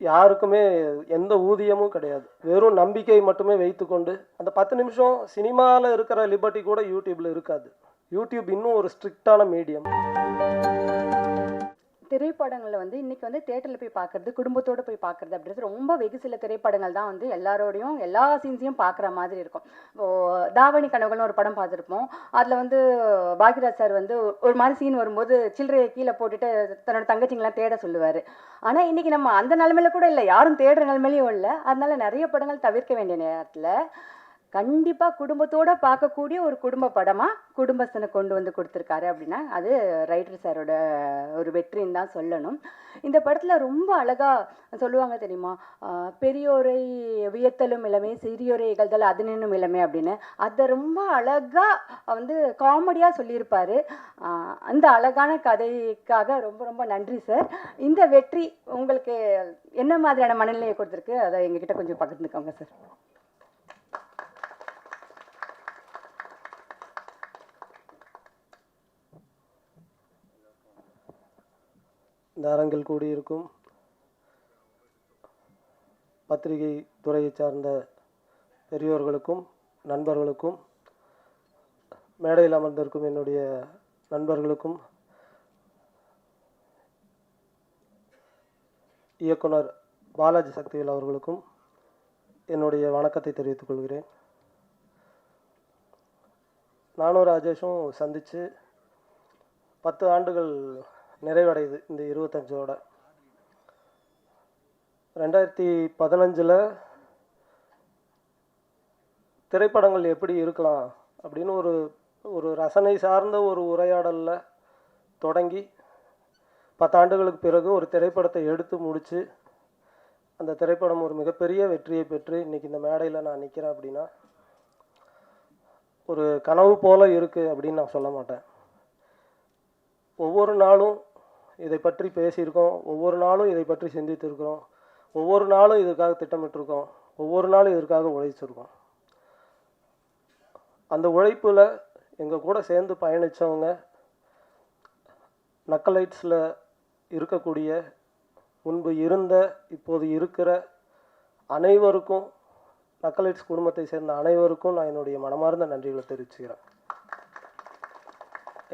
யாருக்குமே எந்த ஊதியமும் கிடையாது. வெறும் நம்பிக்கை மட்டுமே வைத்துக்கொண்டு அந்த 10 நிமிஷம் சினிமாவில் இருக்கிற லிபர்ட்டி கூட யூடியூப்பில் இருக்காது. யூடியூப் இன்னும் ஒரு ஸ்ட்ரிக்டான மீடியம். திரைப்படங்களில் வந்து இன்றைக்கி வந்து தேட்டரில் போய் பார்க்குறது, குடும்பத்தோடு போய் பார்க்குறது அப்படின்றது ரொம்ப வெகு சில திரைப்படங்கள் தான் வந்து எல்லாரோடையும் எல்லா சீன்ஸையும் பார்க்குற மாதிரி இருக்கும். இப்போது தாவணி கனவுகள்னு ஒரு படம் பார்த்துருப்போம். அதில் வந்து பாக்யராஜ் சார் வந்து ஒரு மாதிரி சீன் வரும்போது சில்லறையை கீழே போட்டுட்டு தன்னோட தங்கச்சிங்கெலாம் தேட சொல்லுவார். ஆனால் இன்றைக்கி நம்ம அந்த நிலமையில கூட இல்லை, யாரும் தேடுற நிலமையிலையும் இல்லை. அதனால நிறைய படங்கள் தவிர்க்க வேண்டிய நேரத்தில் கண்டிப்பாக குடும்பத்தோடு பார்க்கக்கூடிய ஒரு குடும்ப படமாக குடும்பஸ்தனை கொண்டு வந்து கொடுத்துருக்காரு அப்படின்னா அது ரைட்டர் சாரோட ஒரு வெற்றின்னு தான் சொல்லணும். இந்த படத்தில் ரொம்ப அழகாக சொல்லுவாங்க தெரியுமா, பெரியோரை வியத்தலும் இளமை, சிறியோரை இகழ்தல் அது நின்னும் இளமை அப்படின்னு. அதை ரொம்ப அழகாக வந்து காமெடியாக சொல்லியிருப்பார். அந்த அழகான கதைக்காக ரொம்ப ரொம்ப நன்றி சார். இந்த வெற்றி உங்களுக்கு என்ன மாதிரியான மனநிலையை கொடுத்துருக்கு அதை எங்ககிட்ட கொஞ்சம் பகிர்ந்துக்கோங்க சார். இந்த அரங்கில் கூடியிருக்கும் பத்திரிகை துறையை சார்ந்த பெரியோர்களுக்கும் நண்பர்களுக்கும், மேடையில் அமர்ந்திருக்கும் என்னுடைய நண்பர்களுக்கும், இயக்குனர் பாலாஜி சக்திவேல் அவர்களுக்கும் என்னுடைய வணக்கத்தை தெரிவித்துக் கொள்கிறேன். நானும் ராஜேஷும் சந்தித்து 10 ஆண்டுகள் நிறைவடையுது. இந்த 25ஓட 2015 திரைப்படங்கள் எப்படி இருக்கலாம் அப்படின்னு ஒரு ரசனை சார்ந்த ஒரு உரையாடலில் தொடங்கி 10 ஆண்டுகளுக்கு பிறகு ஒரு திரைப்படத்தை எடுத்து முடித்து அந்த திரைப்படம் ஒரு மிகப்பெரிய வெற்றியை பெற்று இன்றைக்கி இந்த மேடையில் நான் நிற்கிறேன் அப்படின்னா ஒரு கனவு போல் இருக்குது அப்படின்னு நான் சொல்ல மாட்டேன். ஒவ்வொரு நாளும் இதை பற்றி பேசியிருக்கோம், ஒவ்வொரு நாளும் இதை பற்றி சிந்தித்திருக்கிறோம், ஒவ்வொரு நாளும் இதற்காக திட்டமிட்டிருக்கோம், ஒவ்வொரு நாளும் இதற்காக உழைச்சிருக்கோம். அந்த உழைப்பில் எங்கள் கூட சேர்ந்து பயணித்தவங்க, நக்கலைட்ஸில் இருக்கக்கூடிய, முன்பு இருந்த, இப்போது இருக்கிற அனைவருக்கும், நக்கலைட்ஸ் குடும்பத்தை சேர்ந்த அனைவருக்கும் நான் என்னுடைய மனமார்ந்த நன்றிகளை தெரிவிச்சுக்கிறேன்.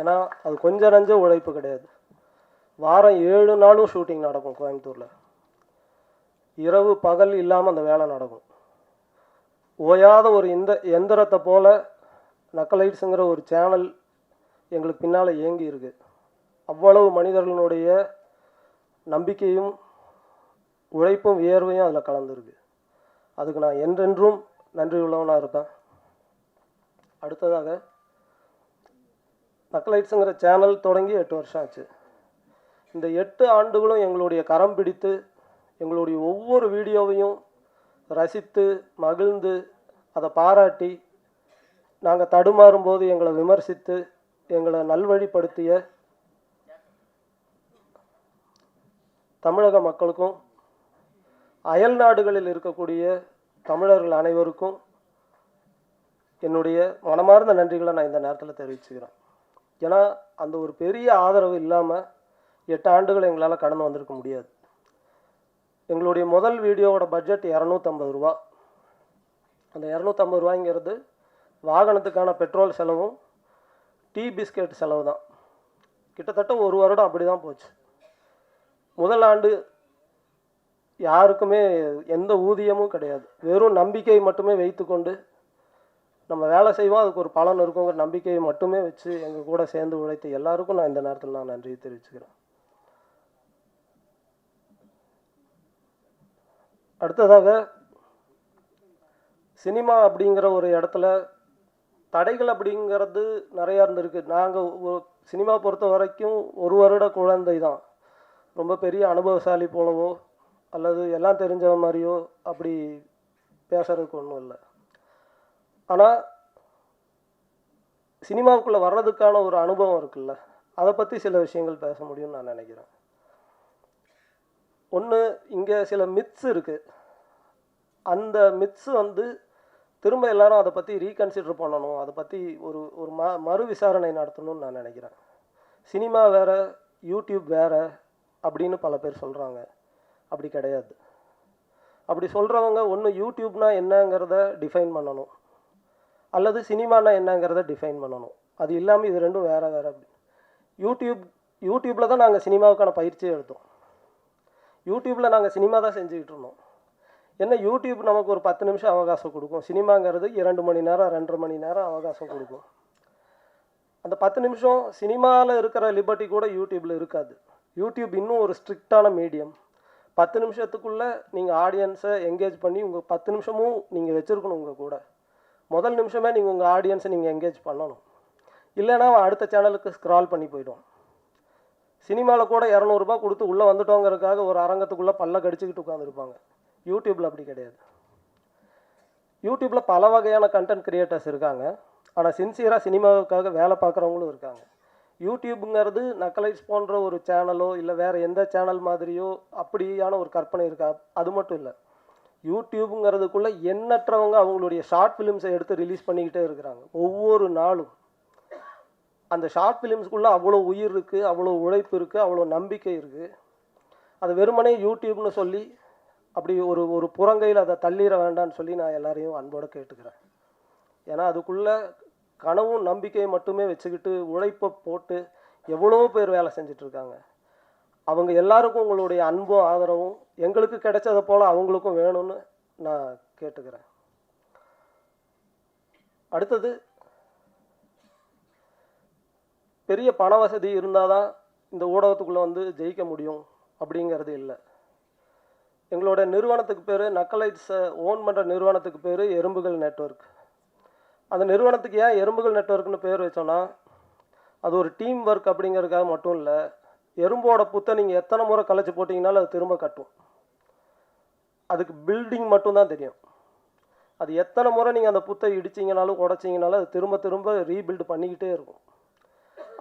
ஏன்னா அது கொஞ்சம் நஞ்ச உழைப்பு கிடையாது. வாரம் 7 நாளும் ஷூட்டிங் நடக்கும் கோயம்புத்தூரில். இரவு பகல் இல்லாமல் அந்த வேலை நடக்கும். ஓயாத ஒரு எந்திரத்தை போல் நக்கலைட்ஸுங்கிற ஒரு சேனல் எங்களுக்கு பின்னால் இயங்கி இருக்கு. அவ்வளவு மனிதர்களுடைய நம்பிக்கையும் உழைப்பும் வியர்வையும் அதில் கலந்துருக்கு. அதுக்கு நான் என்றென்றும் நன்றி உள்ளவனாக இருப்பேன். அடுத்ததாக, நக்கலைட்ஸுங்கிற சேனல் தொடங்கி 8 வருஷம் ஆச்சு. இந்த 8 ஆண்டுகளும் எங்களுடைய கரம் பிடித்து எங்களுடைய ஒவ்வொரு வீடியோவையும் ரசித்து மகிழ்ந்து அதை பாராட்டி நாங்கள் தடுமாறும்போது எங்களை விமர்சித்து எங்களை நல்வழிப்படுத்திய தமிழக மக்களுக்கும் அயல் நாடுகளில் இருக்கக்கூடிய தமிழர்கள் அனைவருக்கும் என்னுடைய மனமார்ந்த நன்றிகளை நான் இந்த நேரத்தில் தெரிவிச்சுக்கிறேன். ஏன்னா அந்த ஒரு பெரிய ஆதரவு இல்லாமல் 8 ஆண்டுகள் எங்களால் கடந்து வந்திருக்க முடியாது. எங்களுடைய முதல் வீடியோவோட பட்ஜெட் 250 ரூபா. அந்த 250 ரூபாய்ங்கிறது வாகனத்துக்கான பெட்ரோல் செலவும் டீ பிஸ்கெட் செலவு தான். கிட்டத்தட்ட 1 வருடம் அப்படி தான் போச்சு. முதல் ஆண்டு யாருக்குமே எந்த ஊதியமும் கிடையாது. வெறும் நம்பிக்கை மட்டுமே வைத்துக்கொண்டு நம்ம வேலை செய்வோம், அதுக்கு ஒரு பலன் இருக்குங்கிற நம்பிக்கையை மட்டுமே வச்சு எங்கள் கூட சேர்ந்து உழைத்த எல்லாருக்கும் நான் இந்த நேரத்தில் நான் நன்றி தெரிவிச்சுக்கிறேன். அடுத்ததாக, சினிமா அப்படிங்கிற ஒரு இடத்துல தடைகள் அப்படிங்கிறது நிறையா இருந்திருக்கு. நாங்கள் சினிமா பொறுத்த வரைக்கும் 1 வருட குழந்தை தான். ரொம்ப பெரிய அனுபவசாலி போலவோ அல்லது எல்லாம் தெரிஞ்ச மாதிரியோ அப்படி பேசுறதுக்கு ஒன்றும் இல்லை. ஆனால் சினிமாவுக்குள்ளே வர்றதுக்கான ஒரு அனுபவம் இருக்குல்ல, அதை பற்றி சில விஷயங்கள் பேச முடியும்னு நான் நினைக்கிறேன். ஒன்று, இங்கே சில மித்ஸ் இருக்குது. அந்த மித்ஸ் வந்து திரும்ப எல்லாரும் அதை பற்றி ரீகன்சிடர் பண்ணணும், அதை பற்றி ஒரு மறு விசாரணை நடத்தணும்னு நான் நினைக்கிறேன். சினிமா வேறு, யூடியூப் வேறு அப்படின்னு பல பேர் சொல்கிறாங்க. அப்படி கிடையாது. அப்படி சொல்கிறவங்க ஒன்று யூடியூப்னா என்னங்கிறத டிஃபைன் பண்ணணும், அல்லது சினிமானா என்னங்கிறத டிஃபைன் பண்ணணும். அது இல்லாமல் இது ரெண்டும் வேறு வேறு. யூடியூப்பில் தான் நாங்கள் சினிமாவுக்கான பயிற்சியை எடுத்தோம். யூடியூப்பில் நாங்கள் சினிமா தான் செஞ்சுக்கிட்டு இருந்தோம். என்ன யூடியூப் நமக்கு ஒரு 10 நிமிஷம் அவகாசம் கொடுக்கும், சினிமாங்கிறது 2 மணி நேரம் 2.5 மணி நேரம் அவகாசம் கொடுக்கும். அந்த 10 நிமிஷம் சினிமாவில் இருக்கிற லிபர்ட்டி கூட யூடியூப்பில் இருக்காது. யூடியூப் இன்னும் ஒரு ஸ்ட்ரிக்டான மீடியம். 10 நிமிஷத்துக்குள்ளே நீங்கள் ஆடியன்ஸை என்கேஜ் பண்ணி உங்கள் 10 நிமிஷமும் நீங்கள் வச்சுருக்கணும். உங்கள் கூட முதல் நிமிஷமே நீங்கள் உங்கள் ஆடியன்ஸை நீங்கள் என்கேஜ் பண்ணணும். இல்லைன்னா அவன் அடுத்த சேனலுக்கு ஸ்க்ரால் பண்ணி போய்டும். சினிமாவில் கூட 200 ரூபாய் கொடுத்து உள்ளே வந்துட்டோங்கிறதுக்காக ஒரு அரங்கத்துக்குள்ளே பல்ல கடிச்சிக்கிட்டு உட்காந்துருப்பாங்க. யூடியூப்பில் அப்படி கிடையாது. யூடியூப்பில் பல வகையான கண்டென்ட் கிரியேட்டர்ஸ் இருக்காங்க. ஆனால் சின்சியராக சினிமாவுக்காக வேலை பார்க்குறவங்களும் இருக்காங்க. யூடியூப்புங்கிறது நக்கலைட்ஸ் போன்ற ஒரு சேனலோ இல்லை வேறு எந்த சேனல் மாதிரியோ அப்படியான ஒரு கற்பனை இருக்கா? அது மட்டும் இல்லை. யூடியூப்புங்கிறதுக்குள்ளே எண்ணற்றவங்க அவங்களுடைய ஷார்ட் ஃபிலிம்ஸை எடுத்து ரிலீஸ் பண்ணிக்கிட்டே இருக்கிறாங்க ஒவ்வொரு நாளும். அந்த ஷார்ட் ஃபிலிம்ஸ்குள்ளே அவ்வளோ உயிர் இருக்குது, அவ்வளோ உழைப்பு இருக்குது, அவ்வளோ நம்பிக்கை இருக்குது. அது வெறுமனே யூடியூப்னு சொல்லி அப்படி ஒரு புறங்கையில் அதை தள்ளிட வேண்டான்னு சொல்லி நான் எல்லாரையும் அன்போடு கேட்டுக்கிறேன். ஏன்னா அதுக்குள்ளே கனவும் நம்பிக்கையை மட்டுமே வச்சுக்கிட்டு உழைப்பை போட்டு எவ்வளோ பேர் வேலை செஞ்சிட்ருக்காங்க. அவங்க எல்லாருக்கும் உங்களுடைய அன்பும் ஆதரவும் எங்களுக்கு கிடைச்சதை போல் அவங்களுக்கும் வேணும்னு நான் கேட்டுக்கிறேன். அடுத்தது, பெரிய பண வசதி இருந்தால் தான் இந்த ஊடகத்துக்குள்ளே வந்து ஜெயிக்க முடியும் அப்படிங்கிறது இல்லை. எங்களோட நிறுவனத்துக்கு பேர், நக்கலைட்ஸை ஓன் பண்ணுற நிறுவனத்துக்கு பேர் எறும்புகள் நெட்வொர்க். அந்த நிறுவனத்துக்கு ஏன் எறும்புகள் நெட்வொர்க்னு பேர் வச்சோன்னா, அது ஒரு டீம் ஒர்க் அப்படிங்கிறதுக்காக மட்டும் இல்லை. எறும்போட புத்தை நீங்கள் எத்தனை முறை கலைச்சி போட்டிங்கனாலும் அது திரும்ப கட்டும். அதுக்கு பில்டிங் மட்டும்தான் தெரியும். அது எத்தனை முறை நீங்கள் அந்த புத்தை இடிச்சிங்கனாலும் உடச்சிங்கனாலும் அது திரும்ப திரும்ப ரீபில்டு பண்ணிக்கிட்டே இருக்கும்.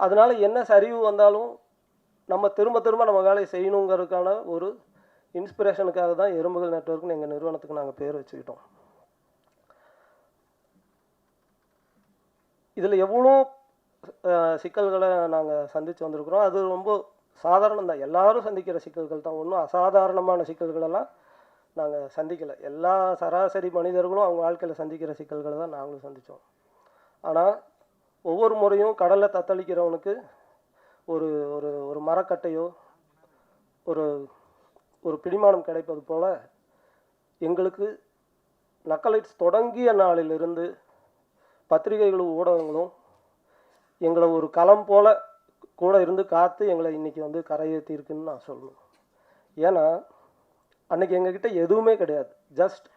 அதனால் என்ன சரிவு வந்தாலும் நம்ம திரும்ப திரும்ப நம்ம வேலையை செய்யணுங்கிறதுக்கான ஒரு இன்ஸ்பிரேஷனுக்காக தான் எறும்புகள் நெட்வொர்க்னு எங்கள் நிறுவனத்துக்கு நாங்கள் பேர் வச்சுக்கிட்டோம். இதில் எவ்வளோ சிக்கல்களை நாங்கள் சந்தித்து வந்திருக்கிறோம். அது ரொம்ப சாதாரணம் தான், எல்லாரும் சந்திக்கிற சிக்கல்கள் தான். ஒன்றும் அசாதாரணமான சிக்கல்களெல்லாம் நாங்கள் சந்திக்கலை. எல்லா சராசரி மனிதர்களும் அவங்க வாழ்க்கையில் சந்திக்கிற சிக்கல்களை தான் நாங்களும் சந்தித்தோம். ஆனால் ஒவ்வொரு முறையும் கடலில் தத்தளிக்கிறவனுக்கு ஒரு ஒரு ஒரு மரக்கட்டையோ ஒரு ஒரு பிடிமானம் கிடைப்பது போல் எங்களுக்கு நக்கலைட்ஸ் தொடங்கிய நாளிலிருந்து பத்திரிகைகளும் ஊடகங்களும் எங்களை ஒரு களம் போல் கூட இருந்து காத்து எங்களை இன்றைக்கி வந்து கரையேற்றிருக்குன்னு நான் சொல்லணும். ஏன்னா அன்றைக்கி எங்ககிட்ட எதுவுமே கிடையாது. ஜஸ்ட்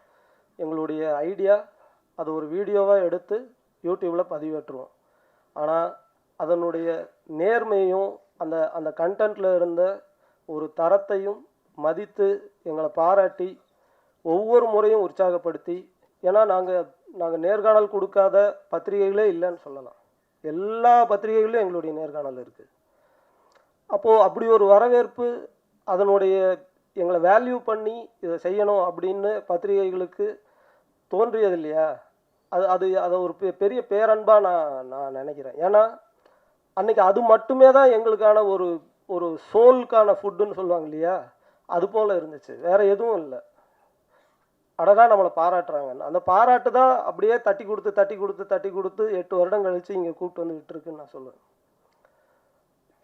எங்களுடைய ஐடியா, அது ஒரு வீடியோவாக எடுத்து யூடியூப்பில் பதிவேற்றுவோம். ஆனால் அதனுடைய நேர்மையும் அந்த அந்த கண்டென்ட்டில் இருந்த ஒரு தரத்தையும் மதித்து எங்களை பாராட்டி ஒவ்வொரு முறையும் உற்சாகப்படுத்தி, ஏன்னா நாங்கள் நேர்காணல் கொடுக்காத பத்திரிகைகளே இல்லைன்னு சொல்லலாம். எல்லா பத்திரிகைகளிலும் எங்களுடைய நேர்காணல் இருக்குது. அப்போது அப்படி ஒரு வரவேற்பு, அதனுடைய எங்களை வேல்யூ பண்ணி இதை செய்யணும் அப்படின்னு பத்திரிகைகளுக்கு தோன்றியது இல்லையா? அதை ஒரு பெரிய பேரன்பாக நான் நினைக்கிறேன். ஏன்னா அன்றைக்கி அது மட்டுமே தான் எங்களுக்கான ஒரு ஒரு சோலுக்கான ஃபுட்டுன்னு சொல்லுவாங்க இல்லையா, அது போல் இருந்துச்சு. வேறு எதுவும் இல்லை. அடடா நம்மளை பாராட்டுறாங்க. அந்த பாராட்டு தான் அப்படியே தட்டி கொடுத்து 8 வருடம் கழித்து இங்கே கூப்பிட்டு வந்து விட்டுருக்குன்னு நான் சொல்லுவேன்.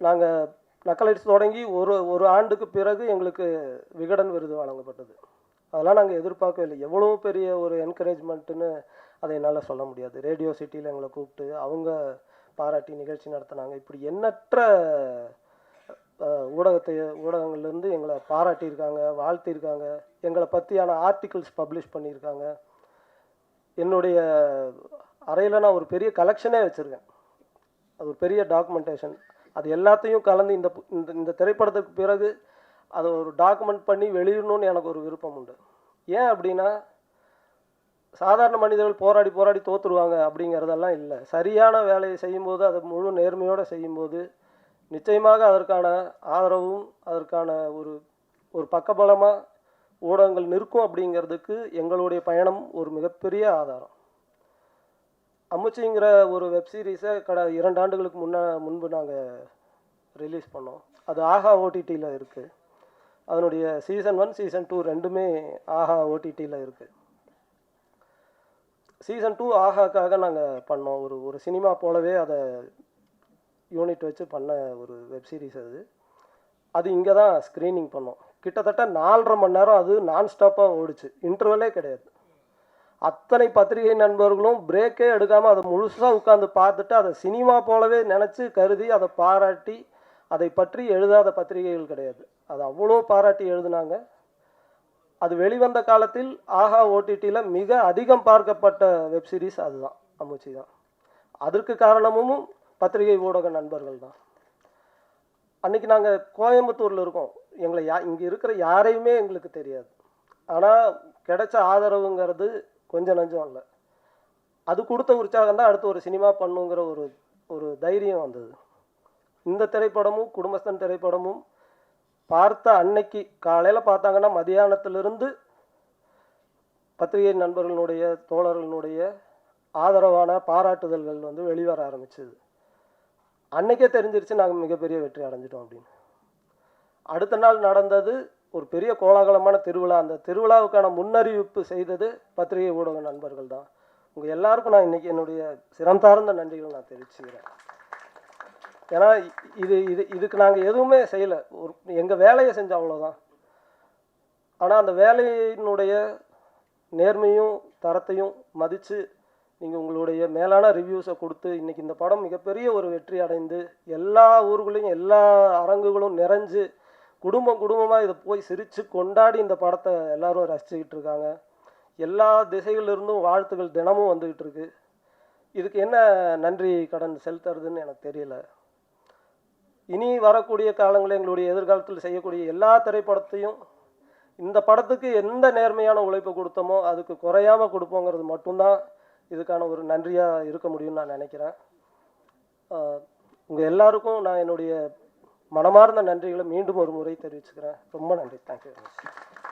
நாங்கள் நக்கலைட்ஸ் தொடங்கி ஒரு ஆண்டுக்கு பிறகு எங்களுக்கு விகடன் விருது வழங்கப்பட்டது. அதெல்லாம் நாங்கள் எதிர்பார்க்கவே இல்லை. எவ்வளோ பெரிய ஒரு என்கரேஜ்மெண்ட்டுன்னு அதை என்னால் சொல்ல முடியாது. ரேடியோ சிட்டியில் எங்களை கூப்பிட்டு அவங்க பாராட்டி நிகழ்ச்சி நடத்தினாங்க. இப்படி எண்ணற்ற ஊடகங்கள்லேருந்து எங்களை பாராட்டியிருக்காங்க, வாழ்த்தியிருக்காங்க. எங்களை பற்றியான ஆர்டிகிள்ஸ் பப்ளிஷ் பண்ணியிருக்காங்க. என்னுடைய அறையில் நான் ஒரு பெரிய கலெக்ஷனே வச்சுருக்கேன். அது ஒரு பெரிய டாக்குமெண்டேஷன். அது எல்லாத்தையும் கலந்து இந்த திரைப்படத்துக்கு பிறகு அதை ஒரு டாக்குமெண்ட் பண்ணி வெளியிடணும்னு எனக்கு ஒரு விருப்பம் உண்டு. ஏன் அப்படின்னா, சாதாரண மனிதர்கள் போராடி தோற்றுருவாங்க அப்படிங்கிறதெல்லாம் இல்லை. சரியான வேலையை செய்யும்போது, அதை முழு நேர்மையோடு செய்யும்போது நிச்சயமாக அதற்கான ஆதரவும் அதற்கான ஒரு பக்கபலமாக ஊடகங்கள் நிற்கும் அப்படிங்கிறதுக்கு எங்களுடைய பயணம் ஒரு மிகப்பெரிய ஆதாரம். அம்முச்சிங்கிற ஒரு வெப்சீரிஸை 2 ஆண்டுகளுக்கு முன்பு நாங்கள் ரிலீஸ் பண்ணோம். அது ஆஹா ஓடிடியில் இருக்குது. அதனுடைய சீசன் 1 சீசன் 2 ரெண்டுமே ஆஹா ஓடிடியில் இருக்குது. சீசன் 2 ஆஹாக்காக நாங்கள் பண்ணோம். ஒரு சினிமா போலவே அதை யூனிட் வச்சு பண்ண ஒரு வெப் சீரிஸ் அது. அது இங்கே தான் ஸ்க்ரீனிங் பண்ணோம். கிட்டத்தட்ட 4.5 மணி நேரம் அது நான் ஸ்டாப்பாக ஓடிச்சு, இன்டர்வலே கிடையாது. அத்தனை பத்திரிகை நண்பர்களும் பிரேக்கே எடுக்காமல் அதை முழுசாக உட்காந்து பார்த்துட்டு அதை சினிமா போலவே நினச்சி கருதி அதை பாராட்டி, அதை பற்றி எழுதாத பத்திரிகைகள் கிடையாது. அது அவ்வளோ பாராட்டி எழுதினாங்க. அது வெளிவந்த காலத்தில் ஆஹா ஓடிடியில் மிக அதிகம் பார்க்கப்பட்ட வெப் சீரிஸ் அதுதான், அம்முச்சி தான். அதற்கு காரணமும் பத்திரிகை ஊடக நண்பர்கள் தான். அன்றைக்கி நாங்கள் கோயம்புத்தூரில் இருக்கோம். எங்களை இங்கே இருக்கிற யாரையுமே எங்களுக்கு தெரியாது. ஆனால் கிடைச்ச ஆதரவுங்கிறது கொஞ்சம் நஞ்சம் இல்லை. அது கொடுத்த உற்சாகம் தான் அடுத்து ஒரு சினிமா பண்ணுங்கிற ஒரு தைரியம் வந்தது. இந்த திரைப்படமும் குடும்பஸ்தன் திரைப்படமும் பார்த்த அன்னைக்கு காலையில் பார்த்தாங்கன்னா மதியானத்திலிருந்து பத்திரிகை நண்பர்களுடைய தோழர்களுடைய ஆதரவான பாராட்டுதல்கள் வந்து வெளிவர ஆரம்பிச்சது. அன்னைக்கே தெரிஞ்சிருச்சு நாங்கள் மிகப்பெரிய வெற்றி அடைஞ்சிட்டோம் அப்படின்னு. அடுத்த நாள் நடந்தது ஒரு பெரிய கோலாகலமான திருவிழா. அந்த திருவிழாவுக்கான முன்னறிவிப்பு செய்தது பத்திரிகை ஊடக நண்பர்கள் தான். உங்கள் எல்லாருக்கும் நான் இன்றைக்கி என்னுடைய சிரம் சார்ந்த நன்றிகள் நான் தெரிவிச்சுக்கிறேன். ஏன்னா இதுக்கு நாங்கள் எதுவுமே செய்யலை, எங்கள் வேலையை செஞ்சோம் அவ்வளோதான். ஆனால் அந்த வேலையினுடைய நேர்மையும் தரத்தையும் மதித்து நீங்கள் உங்களுடைய மேலான ரிவ்யூஸை கொடுத்து இன்றைக்கி இந்த படம் மிகப்பெரிய ஒரு வெற்றி அடைந்து எல்லா ஊர்களையும் எல்லா அரங்குகளும் நிறைஞ்சு குடும்பமாக இதை போய் சிரித்து கொண்டாடி இந்த படத்தை எல்லோரும் ரசிச்சுக்கிட்டு இருக்காங்க. எல்லா திசைகளிலிருந்தும் வாழ்த்துக்கள் தினமும் வந்துக்கிட்டு இருக்கு. இதுக்கு என்ன நன்றி கடன் செலுத்துறதுன்னு எனக்கு தெரியல. இனி வரக்கூடிய காலங்களில் எங்களுடைய எதிர்காலத்தில் செய்யக்கூடிய எல்லா திரைப்படத்தையும் இந்த படத்துக்கு எந்த நேர்மையான உழைப்பு கொடுத்தோமோ அதுக்கு குறையாமல் கொடுப்போங்கிறது மட்டும்தான் இதுக்கான ஒரு நன்றியாக இருக்க முடியும்னு நான் நினைக்கிறேன். உங்கள் எல்லாருக்கும் நான் என்னுடைய மனமார்ந்த நன்றிகளை மீண்டும் ஒரு முறை தெரிவிச்சுக்கிறேன். ரொம்ப நன்றி. Thank you very much.